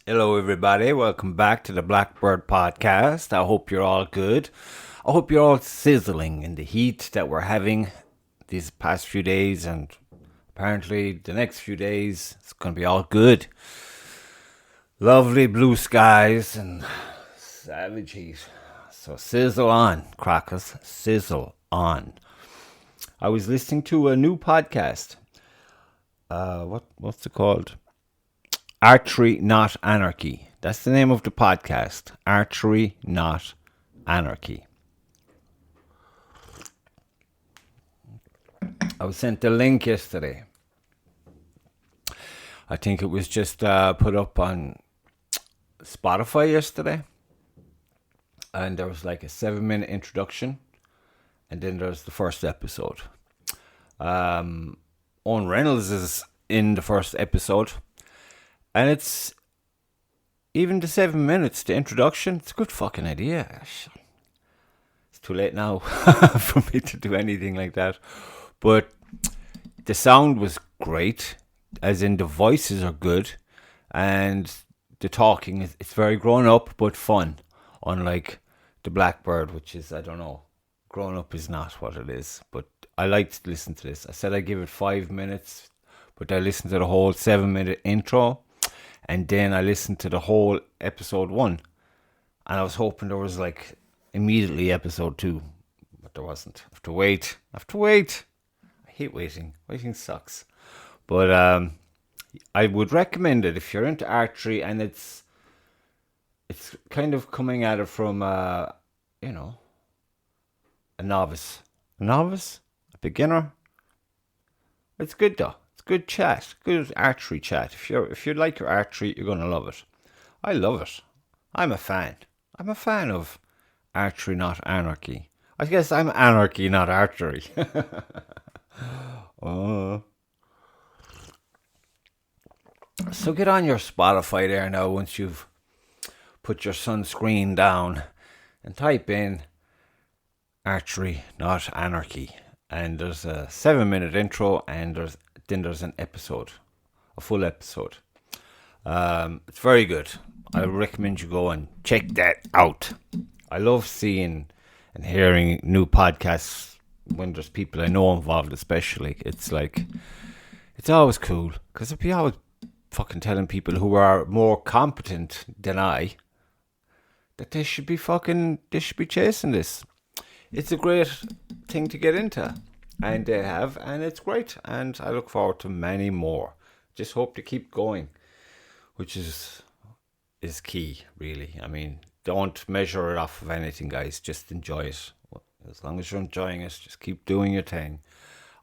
Hello, everybody. Welcome back to the Blackbird Podcast. I hope you're all good. I hope you're all sizzling in the heat that we're having these past few days, and apparently the next few days it's going to be all good. Lovely blue skies and savage heat. So sizzle on, crackers. Sizzle on. I was listening to a new podcast. What's it called? Archery, Not Anarchy. That's the name of the podcast. Archery, Not Anarchy. I was sent the link yesterday. I think it was just put up on Spotify yesterday. And there was like a 7-minute introduction. And then there's the first episode. Owen Reynolds is in the first episode. And it's even the 7 minutes, the introduction, it's a good fucking idea. It's too late now for me to do anything like that. But the sound was great, as in the voices are good. And the talking, it's very grown up but fun. Unlike the Blackbird, which is, I don't know, grown up is not what it is. But I liked to listen to this. I said I'd give it 5 minutes, but I listened to the whole 7-minute intro. And then I listened to the whole episode 1. And I was hoping there was like immediately episode 2. But there wasn't. I have to wait. I hate waiting. Waiting sucks. But I would recommend it if you're into archery, and it's kind of coming at it from, a novice. A novice? A beginner? It's good though. Good chat, good archery chat. If you like your archery, you're gonna love it. I love it. I'm a fan. I'm a fan of archery, not anarchy. I guess I'm anarchy, not archery. Oh. So get on your Spotify there now once you've put your sunscreen down and type in archery, not anarchy. And there's a 7-minute intro, and then there's an episode, a full episode. It's very good. I recommend you go and check that out. I love seeing and hearing new podcasts when there's people I know involved, especially. It's like, it's always cool, because I'd be always fucking telling people who are more competent than I that they should be chasing this. It's a great thing to get into. And they have, and it's great. And I look forward to many more. Just hope to keep going, which is key, really. I mean, don't measure it off of anything, guys. Just enjoy it. As long as you're enjoying it, just keep doing your thing.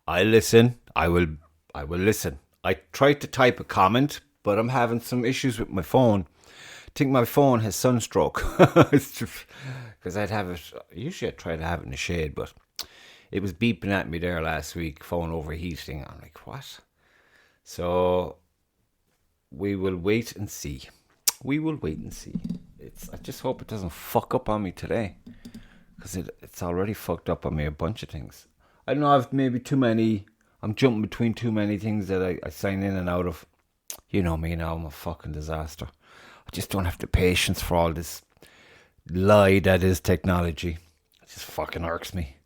I listen. I will listen. I tried to type a comment, but I'm having some issues with my phone. I think my phone has sunstroke. Because I'd have it. Usually I try to have it in the shade, but it was beeping at me there last week, phone overheating. I'm like, what? So we will wait and see. I just hope it doesn't fuck up on me today, because it's already fucked up on me a bunch of things. I don't know, I've maybe too many. I'm jumping between too many things that I sign in and out of. You know me now, I'm a fucking disaster. I just don't have the patience for all this lie that is technology. It just fucking irks me.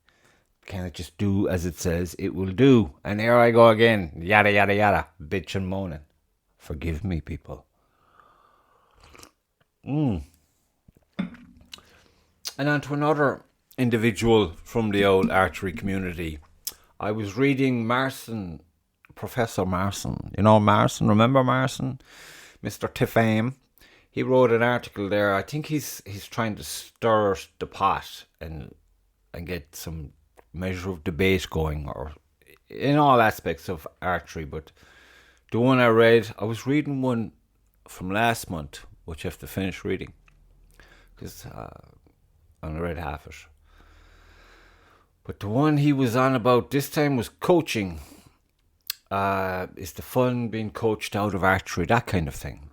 Can it just do as it says it will do? And here I go again. Yada, yada, yada. Bitch and moaning. Forgive me, people. And on to another individual from the old archery community. I was reading Marson, Professor Marson. You know Marson? Remember Marson? Mr. Tiffam. He wrote an article there. I think he's trying to stir the pot and get some measure of debate going, or in all aspects of archery. But the one I read, I was reading one from last month, which I have to finish reading, because I only read half it. But the one he was on about this time was coaching. Is the fun being coached out of archery, that kind of thing.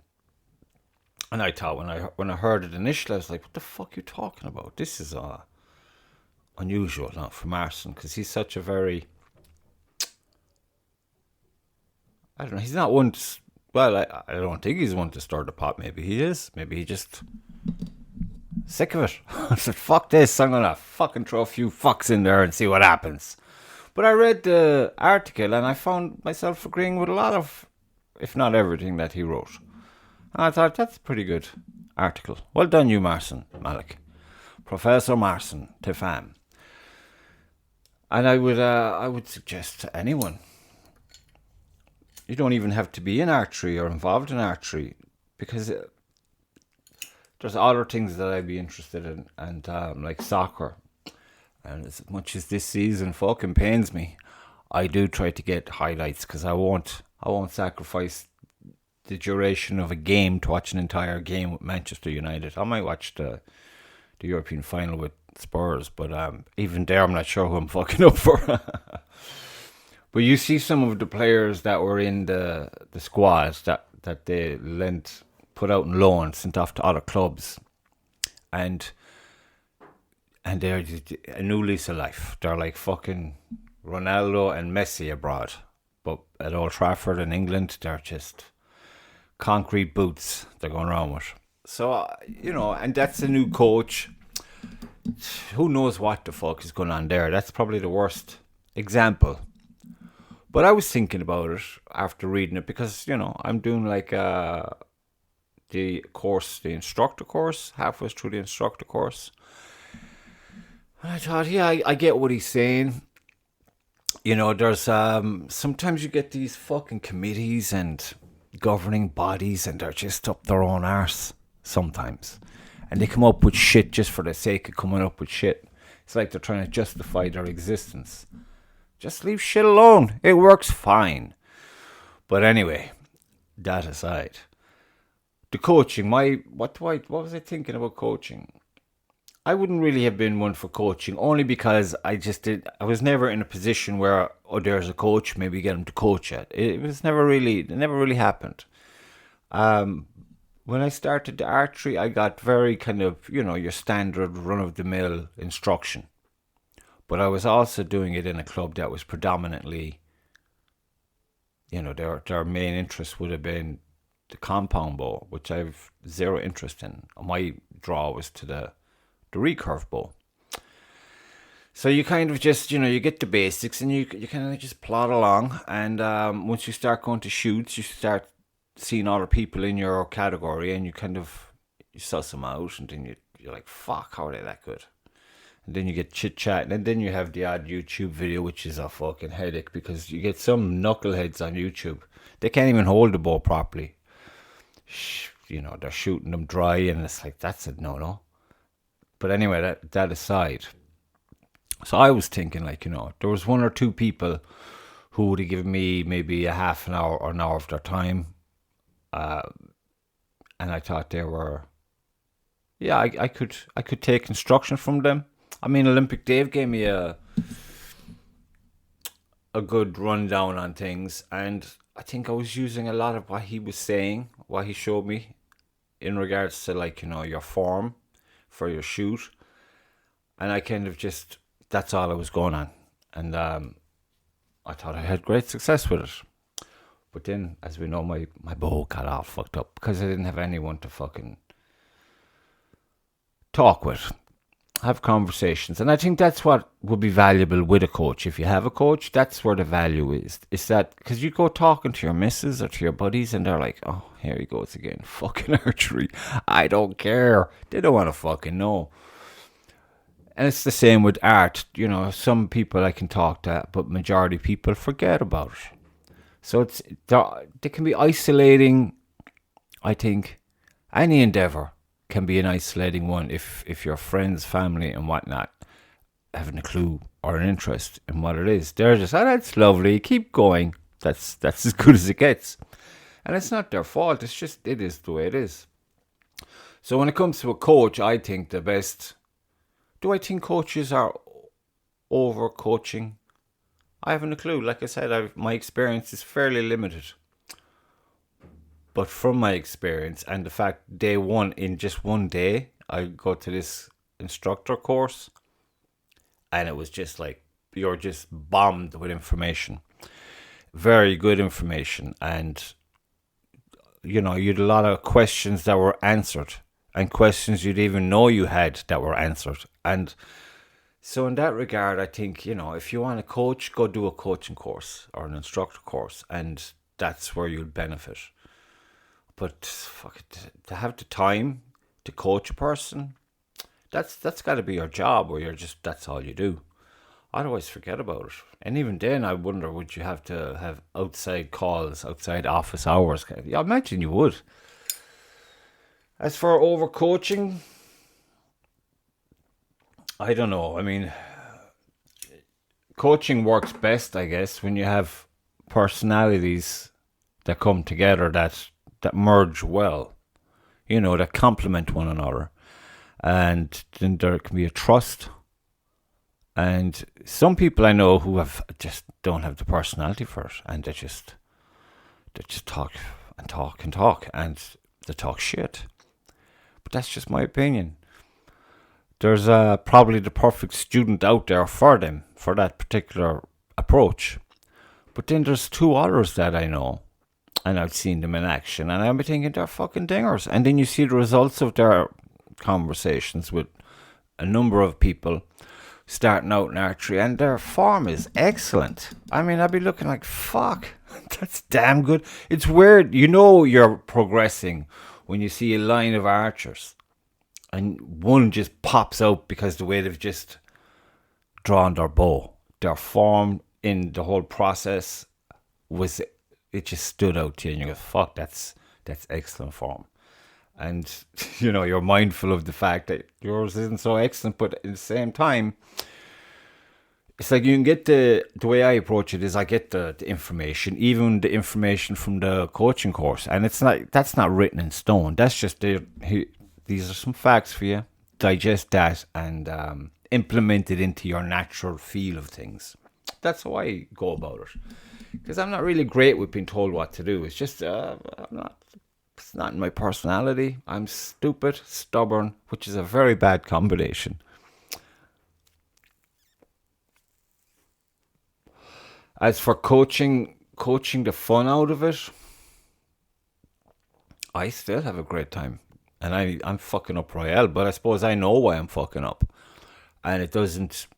And I thought, when I heard it initially, I was like, what the fuck are you talking about? This is unusual, not for Marson, because he's such a very, I don't know, he's not one Well, I don't think he's one to stir the pot. Maybe he is. Maybe he just sick of it. I said, fuck this. I'm going to fucking throw a few fucks in there and see what happens. But I read the article and I found myself agreeing with a lot of, if not everything, that he wrote. And I thought, that's a pretty good article. Well done, you, Marson Malik. Professor Marson Tifam. And I would suggest to anyone, you don't even have to be in archery or involved in archery, because there's other things that I'd be interested in, and like soccer. And as much as this season fucking pains me, I do try to get highlights, because I won't sacrifice the duration of a game to watch an entire game with Manchester United. I might watch the European final with Spurs, but even there I'm not sure who I'm fucking up for. But you see some of the players that were in the squads that they put out on loan, sent off to other clubs, and they're a new lease of life. They're like fucking Ronaldo and Messi abroad, but at Old Trafford in England, they're just concrete boots they're going around with. So, and that's a new coach. Who knows what the fuck is going on there? That's probably the worst example. But I was thinking about it after reading it, because, I'm doing like the instructor course, halfway through the instructor course. And I thought, yeah, I get what he's saying. There's sometimes you get these fucking committees and governing bodies, and they're just up their own arse sometimes. And they come up with shit just for the sake of coming up with shit. It's like they're trying to justify their existence. Just leave shit alone. It works fine. But anyway, that aside, the coaching, what was I thinking about coaching? I wouldn't really have been one for coaching, only because I was never in a position where, there's a coach, maybe get him to coach it. It never really happened. When I started the archery, I got very kind of, your standard run-of-the-mill instruction. But I was also doing it in a club that was predominantly, their main interest would have been the compound bow, which I've zero interest in. My draw was to the recurve bow. So you kind of just, you get the basics, and you kind of just plod along. And once you start going to shoots, you start seeing other people in your category, and you suss them out, and then you're like, fuck, how are they that good? And then you get chit-chatting, and then you have the odd YouTube video, which is a fucking headache, because you get some knuckleheads on YouTube. They can't even hold the bow properly. They're shooting them dry, and it's like, that's a no-no. But anyway, that aside. So I was thinking, there was one or two people who would have given me maybe a half an hour or an hour of their time. And I thought they were, I could take instruction from them. I mean, Olympic Dave gave me a good rundown on things, and I think I was using a lot of what he was saying, what he showed me in regards to your form for your shoot. And I kind of just, that's all I was going on. And I thought I had great success with it. But then, as we know, my bow got all fucked up because I didn't have anyone to fucking talk with, have conversations. And I think that's what would be valuable with a coach. If you have a coach, that's where the value is. It's that, because you go talking to your missus or to your buddies, and they're like, oh, here he goes again, fucking archery. I don't care. They don't want to fucking know. And it's the same with art. Some people I can talk to, but majority of people forget about it. So they can be isolating. I think any endeavor can be an isolating one if your friends, family, and whatnot haven't a clue or an interest in what it is. They're just, that's lovely, keep going. That's as good as it gets. And it's not their fault. It's just, it is the way it is. So when it comes to a coach, I think the best. Do I think coaches are over coaching? I haven't a clue. Like I said, my experience is fairly limited. But from my experience and the fact day one, in just one day, I go to this instructor course, and it was just like, you're just bombed with information. Very good information. And you had a lot of questions that were answered, and questions you'd even know you had that were answered. And so in that regard, I think, if you want to coach, go do a coaching course or an instructor course, and that's where you'll benefit. But fuck it, to have the time to coach a person, that's got to be your job, where that's all you do. Otherwise, forget about it. And even then, I wonder, would you have to have outside calls, outside office hours? Yeah, I imagine you would. As for overcoaching, I don't know. I mean, coaching works best, I guess, when you have personalities that come together that merge well, that complement one another. And then there can be a trust. And some people I know who just don't have the personality for it, and they just talk and talk and talk, and they talk shit. But that's just my opinion. There's probably the perfect student out there for them, for that particular approach. But then there's two others that I know, and I've seen them in action, and I'm thinking they're fucking dingers. And then you see the results of their conversations with a number of people starting out in archery, and their form is excellent. I mean, I'd be looking like, fuck, that's damn good. It's weird. You're progressing when you see a line of archers and one just pops out because the way they've just drawn their bow. Their form in the whole process it just stood out to you, and you go, fuck, that's excellent form. And, you're mindful of the fact that yours isn't so excellent, but at the same time, it's like you can get the way I approach it is I get the information, even the information from the coaching course. And that's not written in stone. That's just these are some facts for you. Digest that and implement it into your natural feel of things. That's how I go about it. Because I'm not really great with being told what to do. It's just, it's not in my personality. I'm stupid, stubborn, which is a very bad combination. As for coaching the fun out of it, I still have a great time. And I'm fucking up royale, but I suppose I know why I'm fucking up. And it doesn't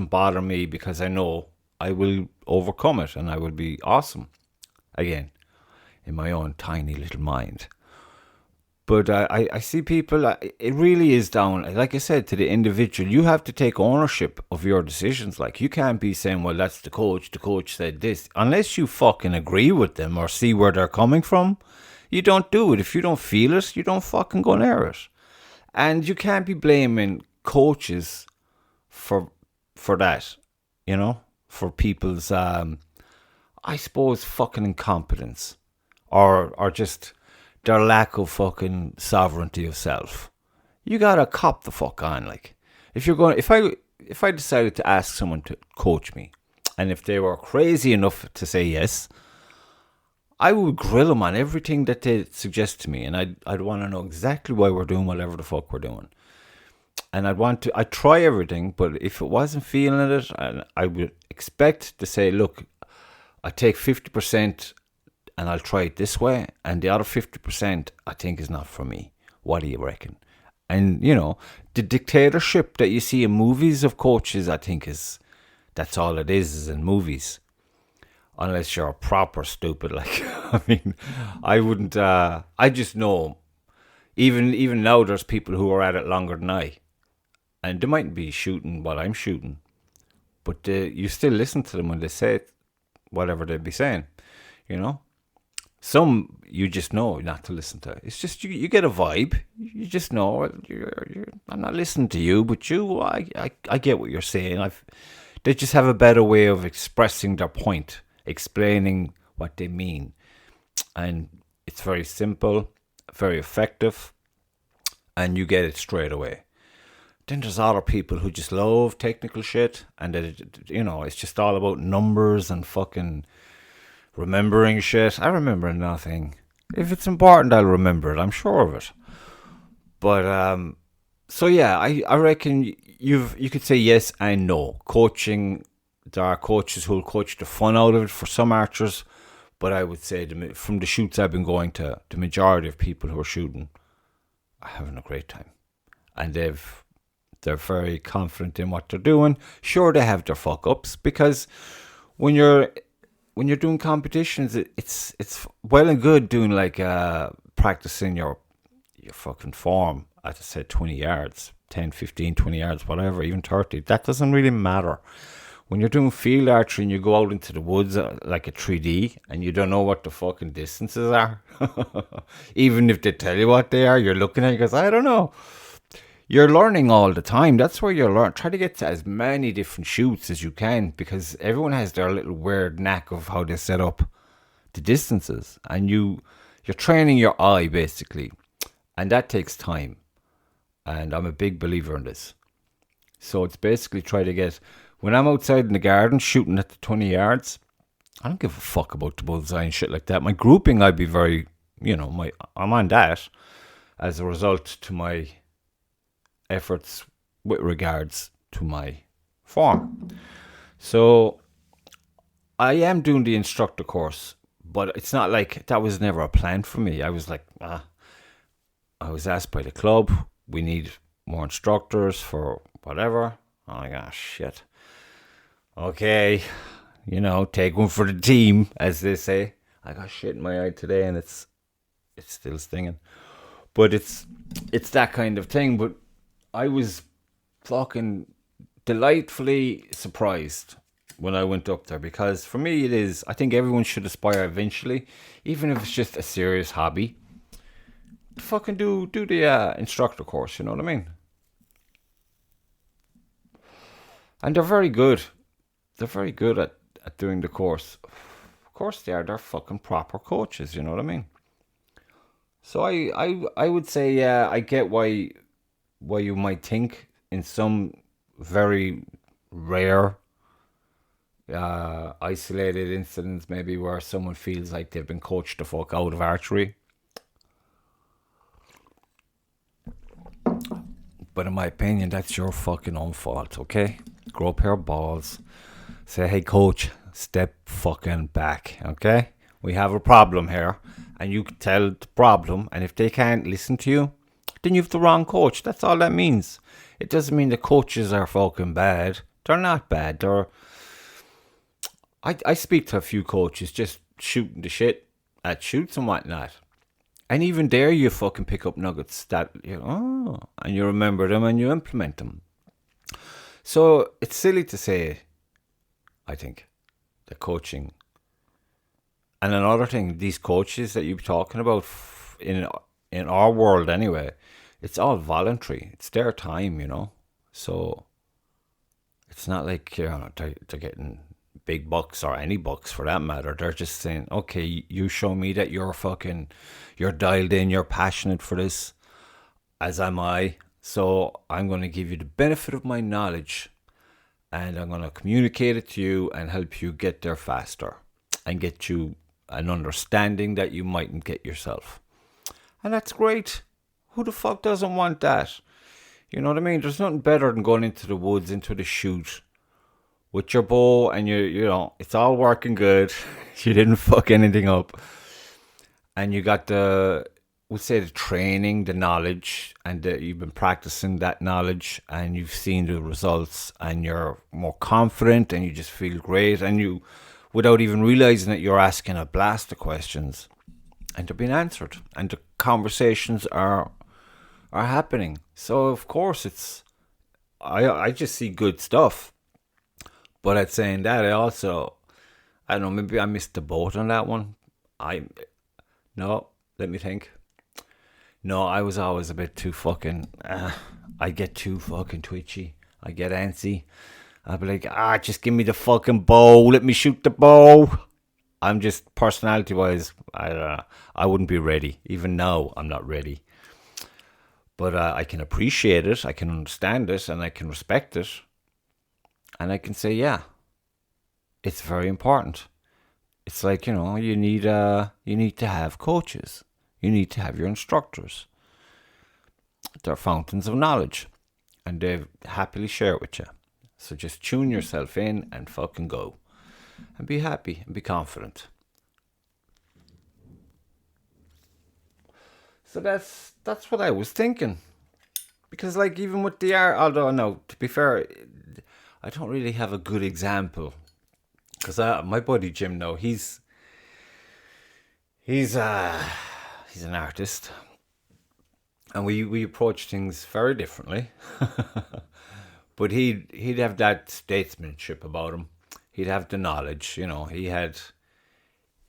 bother me because I know I will overcome it and I will be awesome. Again, in my own tiny little mind. But I see people, it really is down, like I said, to the individual. You have to take ownership of your decisions. Like, you can't be saying, well, that's the coach said this. Unless you fucking agree with them or see where they're coming from, you don't do it. If you don't feel it, you don't fucking go near it. And you can't be blaming coaches for that, for people's, I suppose, fucking incompetence. Or just their lack of fucking sovereignty of self. You gotta cop the fuck on. Like, if I decided to ask someone to coach me, and if they were crazy enough to say yes, I would grill them on everything that they suggest to me, and I'd want to know exactly why we're doing whatever the fuck we're doing. And I'd try everything, but if it wasn't feeling it, I would expect to say, look, I take 50%. And I'll try it this way, and the other 50% I think is not for me. What do you reckon? And, the dictatorship that you see in movies of coaches, I think that's all it is in movies. Unless you're proper stupid. Like, I mean, I wouldn't, I just know, even now there's people who are at it longer than I. And they mightn't be shooting what I'm shooting. But you still listen to them when they say it, whatever they'd be saying, Some you just know not to listen to. It's just you get a vibe. You just know. I'm not listening to you, but I get what you're saying. They just have a better way of expressing their point, explaining what they mean, and it's very simple, very effective, and you get it straight away. Then there's other people who just love technical shit, and it's just all about numbers and fucking remembering shit. I remember nothing. If it's important, I'll remember it. I'm sure of it. But so yeah, I reckon you could say yes and no. Coaching, there are coaches who'll coach the fun out of it for some archers, But I would say from the shoots I've been going to, the majority of people who are shooting are having a great time. And they're very confident in what they're doing. Sure, they have their fuck ups, because when you're doing competitions, it's well and good doing like practicing your fucking form at, say, 20 yards, 10, 15, 20 yards, whatever, even 30. That doesn't really matter. When you're doing field archery and you go out into the woods like a 3D and you don't know what the fucking distances are, even if they tell you what they are, you're looking at it, because I don't know. You're learning all the time. That's where you learn. Try to get to as many different shoots as you can, because everyone has their little weird knack of how they set up the distances, and you're training your eye basically, and that takes time. And I'm a big believer in this. So it's basically try to get, when I'm outside in the garden shooting at the 20 yards, I don't give a fuck about the bullseye and shit like that. My grouping, I'd be very, I'm on that as a result to my efforts with regards to my form. So I am doing the instructor course, but it's not like that was never a plan for me. I was like, I was asked by the club, we need more instructors for whatever. I'm like, shit. Okay, take one for the team, as they say. I got shit in my eye today and it's still stinging. But it's that kind of thing. But I was fucking delightfully surprised when I went up there, because for me it is, I think everyone should aspire eventually, even if it's just a serious hobby, to fucking do the instructor course, you know what I mean? And they're very good. They're very good at doing the course. Of course they are. They're fucking proper coaches, you know what I mean? So I would say, yeah, I get why you might think in some very rare isolated incidents, maybe where someone feels like they've been coached the fuck out of archery. But in my opinion, that's your fucking own fault, okay? Grow a pair of balls. Say, hey, coach, step fucking back, okay? We have a problem here. And you can tell the problem. And if they can't listen to you, then you have the wrong coach. That's all that means. It doesn't mean the coaches are fucking bad. They're not bad. I speak to a few coaches just shooting the shit at shoots and whatnot. And even there you fucking pick up nuggets that, and you remember them and you implement them. So it's silly to say, I think, that coaching. And another thing, these coaches that you're talking about, in our world anyway, it's all voluntary. It's their time, So it's not like they're getting big bucks or any bucks for that matter. They're just saying, okay, you show me that you're dialed in, you're passionate for this, as am I. So I'm going to give you the benefit of my knowledge, and I'm going to communicate it to you and help you get there faster and get you an understanding that you mightn't get yourself. And that's great. Who the fuck doesn't want that? You know what I mean? There's nothing better than going into the woods, into the shoot with your bow, and it's all working good. You didn't fuck anything up. And you got the training, the knowledge, and you've been practicing that knowledge, and you've seen the results, and you're more confident, and you just feel great, and you, without even realizing that, you're asking a blast of questions, and they're being answered, and the conversations are happening. So of course I just see good stuff. But at saying that, I don't know, maybe I missed the boat on that one. Let me think. No, I was always a bit too fucking, I get too fucking twitchy. I get antsy. I'd be like, just give me the fucking bow. Let me shoot the bow. I'm just, personality-wise, I wouldn't be ready. Even now, I'm not ready. But I can appreciate it. I can understand it. And I can respect it. And I can say, yeah, it's very important. It's like, you need to have coaches. You need to have your instructors. They're fountains of knowledge. And they happily share it with you. So just tune yourself in and fucking go. And be happy and be confident. So that's what I was thinking. Because like even with the art, although no, to be fair, I don't really have a good example. Because my buddy Jim, no, he's an artist, and we approach things very differently. But he'd have that statesmanship about him. He'd have the knowledge,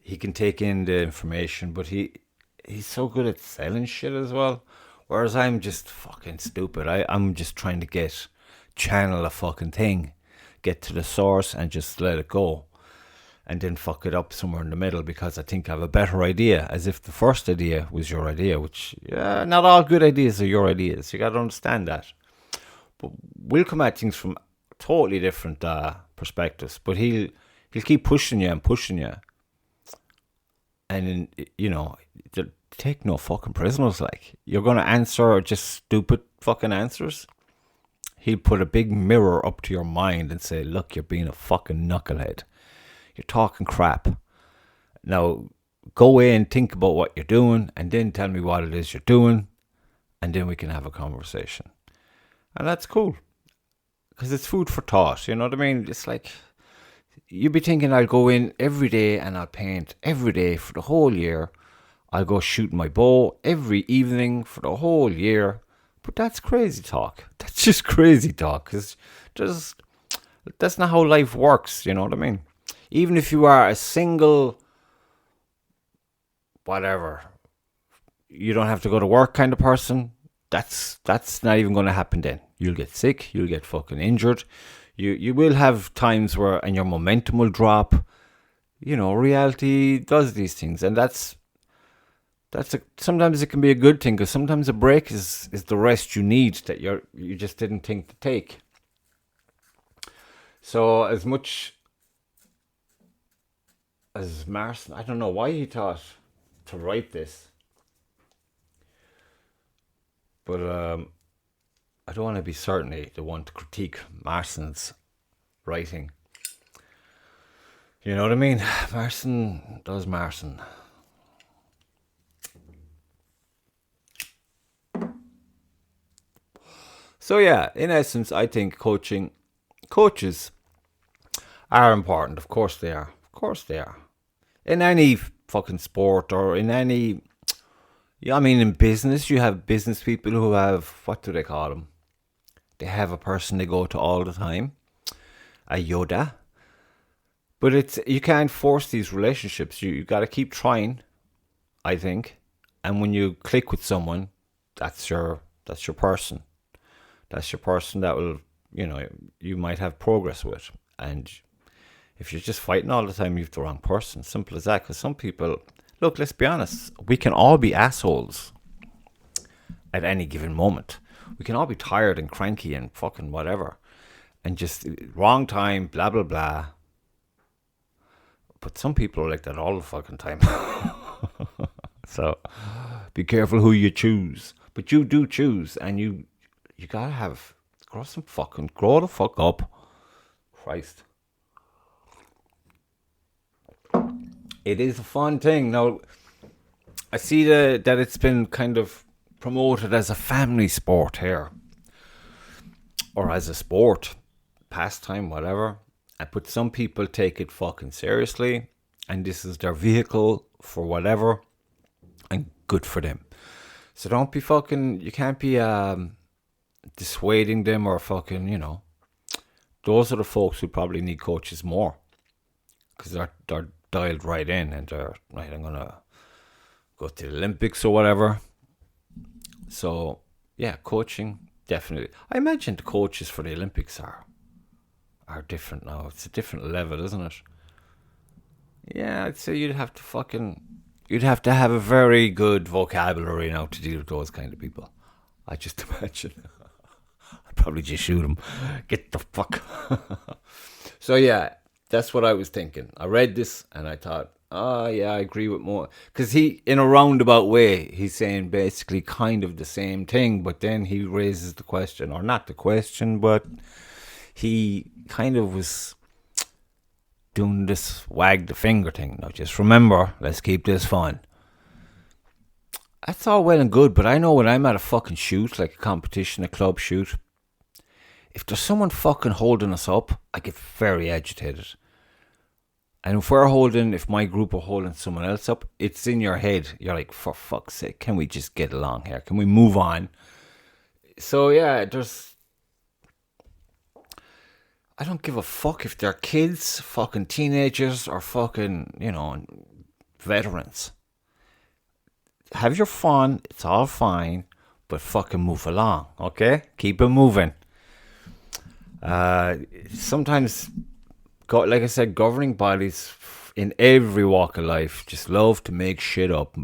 he can take in the information, but he's so good at selling shit as well. Whereas I'm just fucking stupid. I'm just trying to channel a fucking thing, get to the source and just let it go. And then fuck it up somewhere in the middle because I think I have a better idea, as if the first idea was your idea, which, not all good ideas are your ideas. You got to understand that. But we'll come at things from totally different perspectives. But he'll keep pushing you and pushing you. And, take no fucking prisoners. Like, you're going to answer just stupid fucking answers. He'll put a big mirror up to your mind and say, look, you're being a fucking knucklehead. You're talking crap. Now, go away and think about what you're doing and then tell me what it is you're doing and then we can have a conversation. And that's cool. Because it's food for thought, you know what I mean? It's like, you'd be thinking I'll go in every day and I'll paint every day for the whole year. I'll go shoot my bow every evening for the whole year. But that's crazy talk. That's just crazy talk. Because that's not how life works, you know what I mean? Even if you are a single, whatever, you don't have to go to work kind of person, that's not even going to happen then. You'll get sick, you'll get fucking injured. You will have times where, and your momentum will drop. Reality does these things. And sometimes it can be a good thing, because sometimes a break is the rest you need that you just didn't think to take. So as much as Marson, I don't know why he thought to write this, but I don't want to be certainly the one to critique Marson's writing. You know what I mean? Marson does Marson. So yeah, in essence, I think coaches are important. Of course they are. Of course they are. In any fucking sport or in any... in business, you have business people who have... What do they call them? They have a person they go to all the time. A Yoda. But you can't force these relationships. You got to keep trying, I think. And when you click with someone, that's your person. That's your person that will, you might have progress with. And if you're just fighting all the time, you have the wrong person. Simple as that. Because some people, look, let's be honest. We can all be assholes at any given moment. We can all be tired and cranky and fucking whatever. And just wrong time, blah, blah, blah. But some people are like that all the fucking time. So be careful who you choose. But you do choose. And you gotta grow the fuck up. Christ. It is a fun thing. Now, I see that it's been kind of promoted as a family sport here. Or as a sport, pastime, whatever. But some people take it fucking seriously. And this is their vehicle for whatever. And good for them. So don't be fucking... You can't be dissuading them or fucking, Those are the folks who probably need coaches more. Because they're dialed right in and they're, right, I'm going to go to the Olympics or whatever. So, yeah, coaching, definitely. I imagine the coaches for the Olympics are different now. It's a different level, isn't it? Yeah, I'd say you'd have to have a very good vocabulary now to deal with those kind of people. I just imagine. I'd probably just shoot them. Get the fuck. So, yeah. That's what I was thinking. I read this and I thought, yeah, I agree with more. Because in a roundabout way, he's saying basically kind of the same thing, but then he raises the question, or not the question, but he kind of was doing this wag the finger thing. Now, just remember, let's keep this fun. That's all well and good, but I know when I'm at a fucking shoot, like a competition, a club shoot, if there's someone fucking holding us up, I get very agitated. And if my group are holding someone else up, it's in your head. You're like, for fuck's sake, can we just get along here? Can we move on? So yeah, I don't give a fuck if they're kids, fucking teenagers, or fucking, veterans. Have your fun, it's all fine, but fucking move along, okay? Keep it moving. Sometimes, like I said, governing bodies in every walk of life just love to make shit up.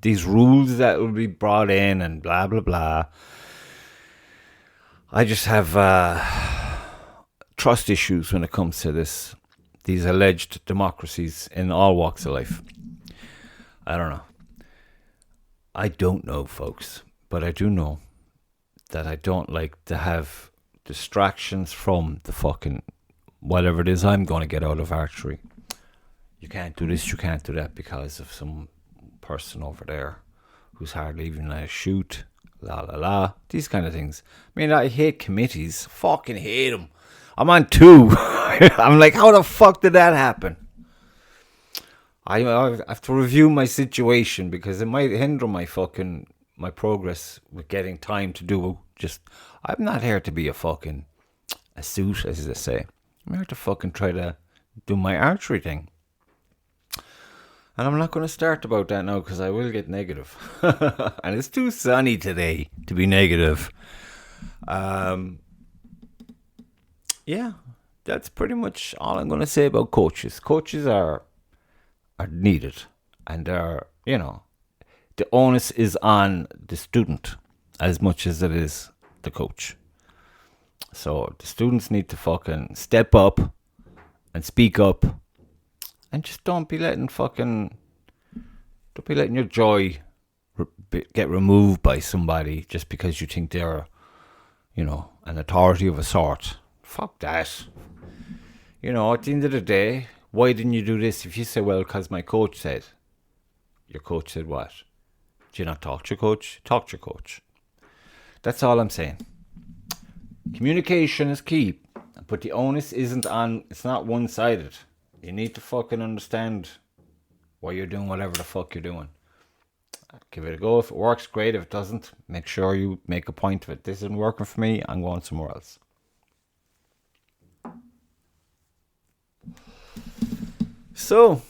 These rules that will be brought in and blah, blah, blah. I just have trust issues when it comes to these alleged democracies in all walks of life. I don't know. I don't know, folks, but I do know that I don't like to have distractions from the fucking whatever it is I'm going to get out of archery. You can't do this, you can't do that because of some person over there who's hardly even let us shoot, la la la, these kind of things. I mean, I hate committees, fucking hate them. I'm on 2. I'm like, how the fuck did that happen? I have to review my situation because it might hinder my progress with getting time to do I'm not here to be a suit, as they say. I'm here to fucking try to do my archery thing. And I'm not going to start about that now because I will get negative. And it's too sunny today to be negative. Yeah, that's pretty much all I'm going to say about coaches. Coaches are needed, and the onus is on the student as much as it is the coach. So the students need to fucking step up and speak up, and just don't be letting your joy get removed by somebody just because you think they're an authority of a sort. Fuck that. At the end of the day, why didn't you do this? If you say, well, because my coach said. Your coach said what? Do you not talk to your coach? Talk to your coach. That's all I'm saying. Communication is key. But the onus it's not one-sided. You need to fucking understand why you're doing whatever the fuck you're doing. Give it a go. If it works, great. If it doesn't, make sure you make a point of it. This isn't working for me. I'm going somewhere else. So,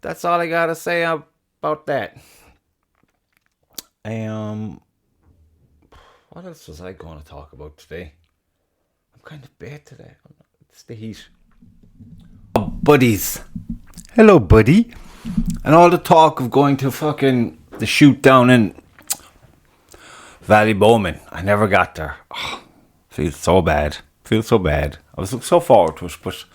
that's all I gotta say about that. What else was I going to talk about today? I'm kind of bad today. It's the heat. Oh, buddies. Hello, buddy. And all the talk of going to fucking the shoot down in Valley Bowman. I never got there. Oh, feels so bad. I was looking so forward to it, but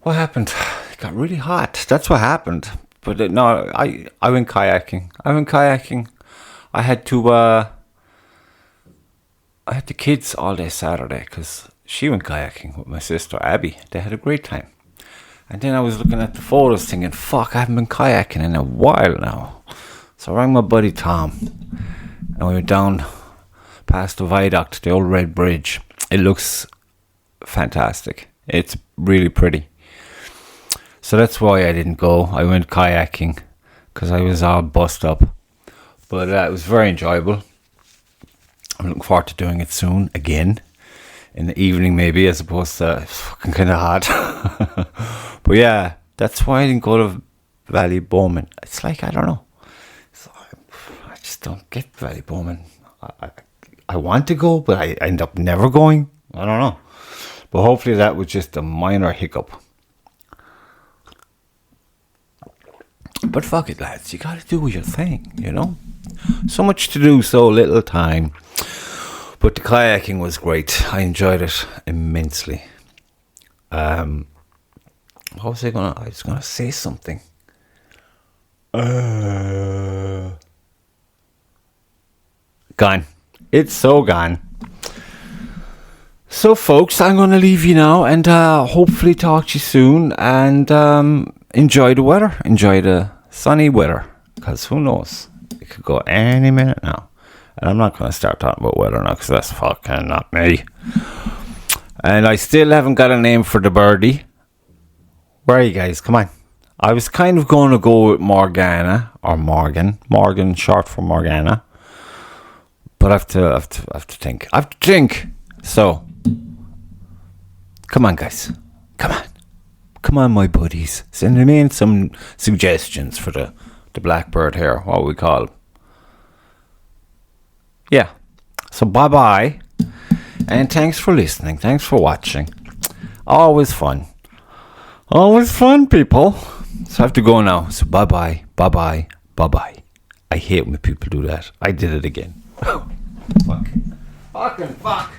what happened? It got really hot. That's what happened. But no, I went kayaking. I had the kids all day Saturday because she went kayaking with my sister Abby. They had a great time. And then I was looking at the photos thinking, fuck, I haven't been kayaking in a while now. So I rang my buddy Tom. And we went down past the viaduct, the old red bridge. It looks fantastic. It's really pretty. So that's why I didn't go. I went kayaking because I was all bust up. But it was very enjoyable. I'm looking forward to doing it soon again. In the evening maybe, as opposed to it's fucking kind of hot. But yeah, that's why I didn't go to Valley Bowman. It's like, I don't know. I just don't get Valley Bowman. I want to go, but I end up never going. I don't know. But hopefully that was just a minor hiccup. But fuck it, lads. You gotta do your thing, So much to do, so little time. But the kayaking was great. I enjoyed it immensely. What was I gonna... I was gonna say something. Gone. It's so gone. So, folks, I'm gonna leave you now and hopefully talk to you soon. And enjoy the weather. Enjoy the sunny weather. Because who knows? It could go any minute now. And I'm not going to start talking about weather now because that's fucking not me. And I still haven't got a name for the birdie. Where are you guys? Come on. I was kind of going to go with Morgana or Morgan. Morgan, short for Morgana. But I have to think. I have to think. So, come on, guys. Come on. Come on, my buddies. Send me in some suggestions for the Blackbird here. What we call it. Yeah. So, bye-bye. And thanks for listening. Thanks for watching. Always fun. Always fun, people. So I have to go now. So bye-bye. Bye-bye. Bye-bye. I hate when people do that. I did it again. Fuck. Fucking fuck.